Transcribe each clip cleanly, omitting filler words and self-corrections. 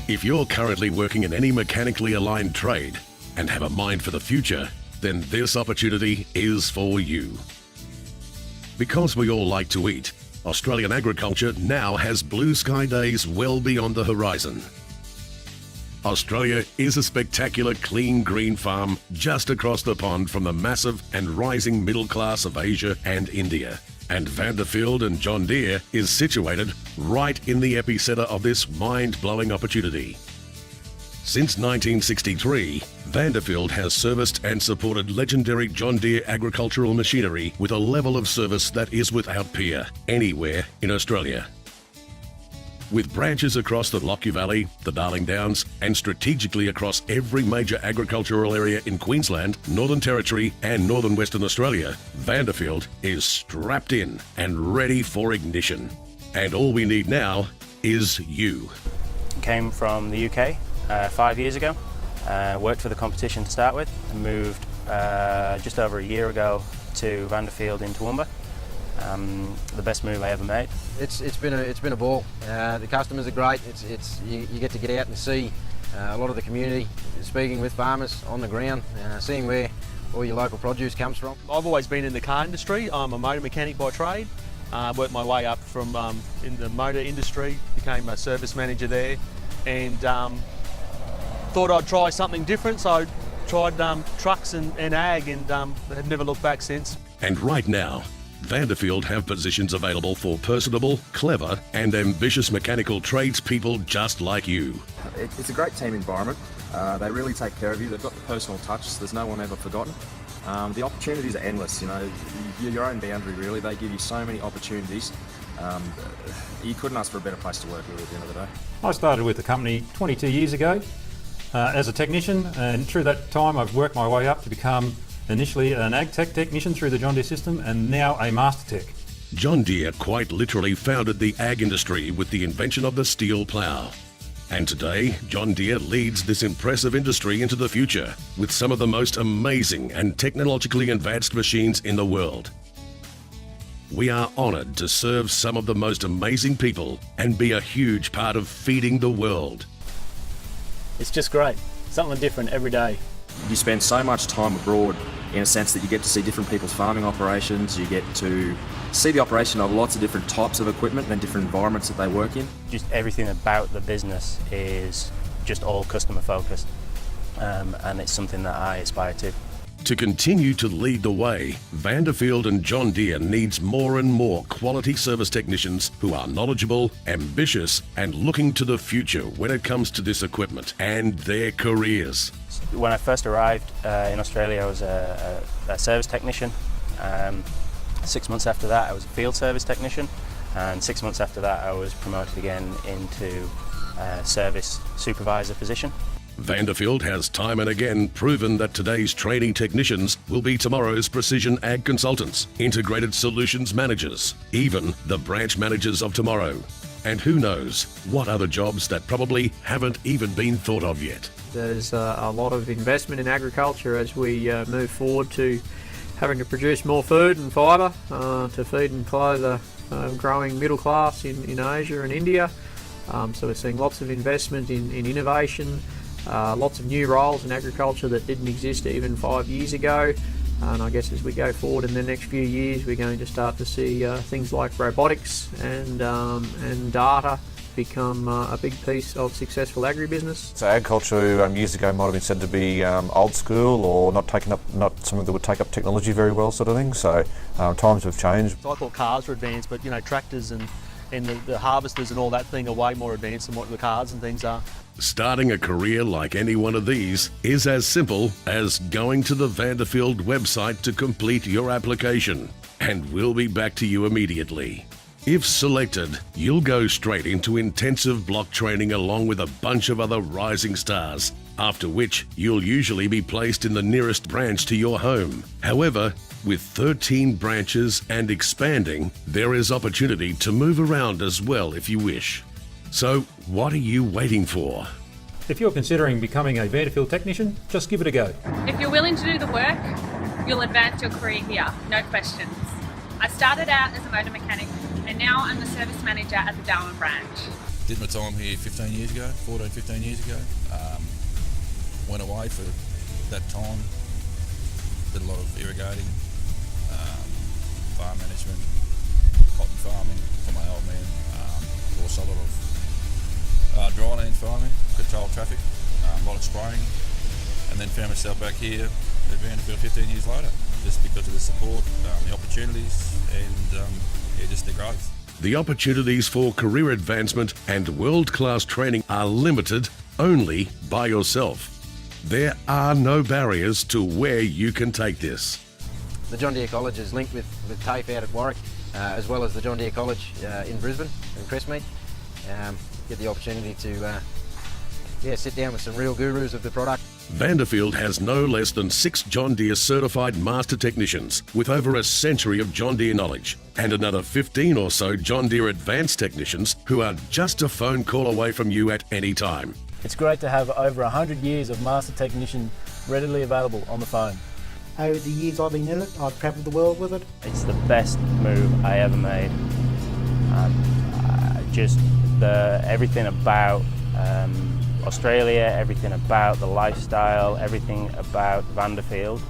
If you're currently working in any mechanically aligned trade and have a mind for the future, then this opportunity is for you. Because we all like to eat, Australian agriculture now has blue sky days well beyond the horizon. Australia is a spectacular clean green farm just across the pond from the massive and rising middle class of Asia and India. And Vanderfield and John Deere is situated right in the epicenter of this mind-blowing opportunity. Since 1963, Vanderfield has serviced and supported legendary John Deere agricultural machinery with a level of service that is without peer anywhere in Australia. With branches across the Lockyer Valley, the Darling Downs, and strategically across every major agricultural area in Queensland, Northern Territory, and Northern Western Australia, Vanderfield is strapped in and ready for ignition. And all we need now is you. Came from the UK 5 years ago, worked for the competition to start with, and moved just over a year ago to Vanderfield in Toowoomba. The best move I ever made. It's been a ball. The customers are great. You get to get out and see a lot of the community, speaking with farmers on the ground, seeing where all your local produce comes from. I've always been in the car industry. I'm a motor mechanic by trade. Worked my way up from in the motor industry, became a service manager there, and thought I'd try something different. So I tried trucks and ag, and have never looked back since. And right now, Vanderfield have positions available for personable, clever and ambitious mechanical tradespeople just like you. It's a great team environment. They really take care of you. They've got the personal touch. There's no one ever forgotten. The opportunities are endless. You know, you're your own boundary really. They give you so many opportunities. You couldn't ask for a better place to work really at the end of the day. I started with the company 22 years ago as a technician, and through that time I've worked my way up to become initially an ag tech technician through the John Deere system, and now a master tech. John Deere quite literally founded the ag industry with the invention of the steel plough. And today, John Deere leads this impressive industry into the future with some of the most amazing and technologically advanced machines in the world. We are honoured to serve some of the most amazing people and be a huge part of feeding the world. It's just great. Something different every day. You spend so much time abroad in a sense that you get to see different people's farming operations, you get to see the operation of lots of different types of equipment and different environments that they work in. Just everything about the business is just all customer focused, and it's something that I aspire to. To continue to lead the way, Vanderfield and John Deere needs more and more quality service technicians who are knowledgeable, ambitious and looking to the future when it comes to this equipment and their careers. When I first arrived in Australia, I was a service technician. 6 months after that, I was a field service technician, and 6 months after that, I was promoted again into service supervisor position. Vanderfield has time and again proven that today's training technicians will be tomorrow's precision ag consultants, integrated solutions managers, even the branch managers of tomorrow. And who knows what other jobs that probably haven't even been thought of yet. There's a lot of investment in agriculture as we move forward to having to produce more food and fibre to feed and clothe a growing middle class in Asia and India. So we're seeing lots of investment in innovation, lots of new roles in agriculture that didn't exist even 5 years ago. And I guess as we go forward in the next few years, we're going to start to see things like robotics and data become a big piece of successful agribusiness. So agriculture years ago might have been said to be old school or not something that would take up technology very well, sort of thing. So times have changed. So I thought cars were advanced, but you know, tractors and the harvesters and all that thing are way more advanced than what the cars and things are. Starting a career like any one of these is as simple as going to the Vanderfield website to complete your application, and we'll be back to you immediately. If selected, you'll go straight into intensive block training along with a bunch of other rising stars, after which you'll usually be placed in the nearest branch to your home. However, with 13 branches and expanding, there is opportunity to move around as well if you wish. So, what are you waiting for? If you're considering becoming a Vanderfield technician, just give it a go. If you're willing to do the work, you'll advance your career here, no questions. I started out as a motor mechanic and now I'm the service manager at the Darwin branch. Did my time here 15 years ago, 15 years ago. Went away for that time. Did a lot of irrigating, farm management, cotton farming for my old man. Also a lot of dryland farming, controlled traffic, a lot of spraying, and then found myself back here at Vanderfield 15 years later, just because of the support, the opportunities, and just the growth. The opportunities for career advancement and world-class training are limited only by yourself. There are no barriers to where you can take this. The John Deere College is linked with TAFE out at Warwick, as well as the John Deere College in Brisbane, in Crestmead. Get the opportunity to sit down with some real gurus of the product. Vanderfield has no less than 6 John Deere certified master technicians with over a century of John Deere knowledge, and another 15 or so John Deere advanced technicians who are just a phone call away from you at any time. It's great to have over 100 years of master technician readily available on the phone. Over the years I've been in it, I've travelled the world with it. It's the best move I ever made. Just everything about Australia, everything about the lifestyle, everything about Vanderfield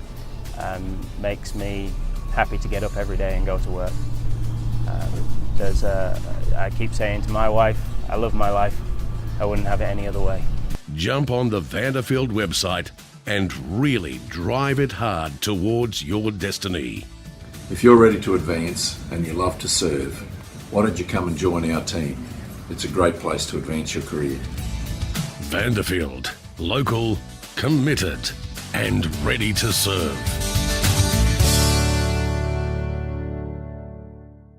makes me happy to get up every day and go to work. I keep saying to my wife, I love my life. I wouldn't have it any other way. Jump on the Vanderfield website and really drive it hard towards your destiny. If you're ready to advance and you love to serve, why don't you come and join our team? It's a great place to advance your career. Vanderfield, local, committed, and ready to serve.